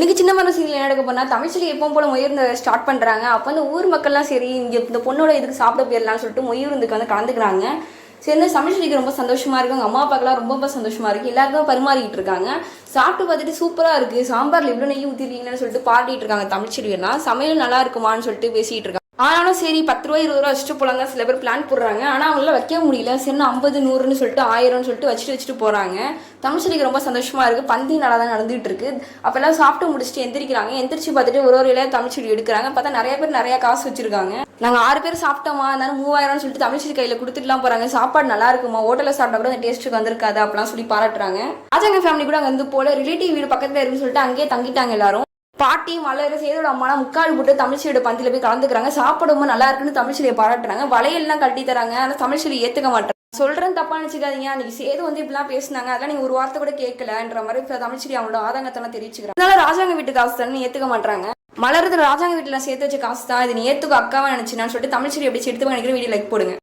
இன்னைக்கு சின்ன மனசுல என்ன நடக்க போனா தமிழ்ச்செடி எப்பவும் போல மொய்யிருந்த ஸ்டார்ட் பண்றாங்க. அப்போ வந்து ஊர் மக்கள்லாம் சரி இங்க இந்த பொண்ணோட இதுக்கு சாப்பிட போயிடலாம்னு சொல்லிட்டு மொய்யிருந்துக்கு வந்து கலந்துக்கிறாங்க. சரி தமிழ்ச்செடிக்கு ரொம்ப சந்தோஷமா இருக்கு. அவங்க அம்மா அப்பாக்கெல்லாம் ரொம்ப சந்தோஷமா இருக்கு. எல்லாருக்கும் பரிமாறிட்டு இருக்காங்க. சாப்பிட்டு பார்த்துட்டு சூப்பரா இருக்கு, சாம்பார்ல இவ்வளவு நெய் ஊத்திருக்கீங்கன்னு சொல்லிட்டு பாடிட்டு இருக்காங்க. தமிழ்ச்செடி எல்லாம் சமையல் நல்லா இருக்குமான்னு சொல்லிட்டு பேசிட்டு இருக்காங்க. ஆனாலும் சரி 10 ரூபாய் 20 ரூபா வச்சுட்டு போலாம் தான் சில பேர் பிளான் போடுறாங்க. ஆனால் அவங்களால வைக்க முடியல. சரி 50 100ன்னு சொல்லிட்டு 1000ன்னு சொல்லிட்டு வச்சுட்டு போறாங்க. தமிழ்ச்செடிக்கு ரொம்ப சந்தோஷமா இருக்கு. பந்தி நல்லா தான் நடந்துட்டு இருக்கு. அப்பெல்லாம் சாப்பிட்டு முடிச்சுட்டு எந்திரிக்கிறாங்க. எந்திரிச்சு பார்த்துட்டு ஒரு இலையா தமிழ்ச்செடி எடுக்கிறாங்க. பார்த்தா நிறைய பேர் நிறைய காசு வச்சிருக்காங்க. நாங்கள் 6 பேர் சாப்பிட்டோமா, அதனால 3000ன்னு சொல்லிட்டு தமிழ்ச்செடி கையில கொடுத்துட்டுலாம் போறாங்க. சாப்பாடு நல்லா இருக்குமா, ஹோட்டலில் சாப்பிட்டா கூட அந்த டேஸ்ட்டுக்கு வந்திருக்காது அப்படிலாம் சொல்லி பாராட்டுறாங்க. ராஜாங்க ஃபேமிலி கூட அங்கே வந்து போல ரிலேட்டிவ் வீடு பக்கத்துல இருக்குன்னு சொல்லிட்டு அங்கேயே தங்கிட்டாங்க எல்லாரும். பாட்டி மலர் சேதோட அம்மாலாம் முக்காடு போட்டு தமிழ்ச்செடியோட பந்தில போய் கலந்துக்கிறாங்க. சாப்பாடு ரொம்ப நல்லா இருக்குன்னு தமிழ்ச்செடியை பாராட்டுறாங்க. வளையல்லாம் கட்டி தராங்க. ஆனால் தமிழ்ச்செடி ஏத்துக்க மாட்டாங்க. சொல்றேன் தப்பா நினைச்சுக்காதீங்க. அன்னைக்கு சேது வந்து இப்படிலாம் பேசினாங்க, அதெல்லாம் நீங்க ஒரு வார்த்தை கூட கேட்கலன்ற மாதிரி தமிழ்ச்செடி அவங்களோட ஆதங்கத்தெல்லாம் தெரிவிச்சுக்கிறாங்க. அதனால ராஜாங்க வீட்டு காசு தானே ஏத்துக்க மாட்டாங்க. மலர்றது ராஜாங்க வீட்டுல சேர்த்து வச்ச காசு தான், இது நீ ஏத்துக்க அக்காவா நினைச்சுனான்னு சொல்லிட்டு தமிழ்ச்செடி எப்படி எடுத்து நினைக்கிற வீடியோ லைக் போடுங்க.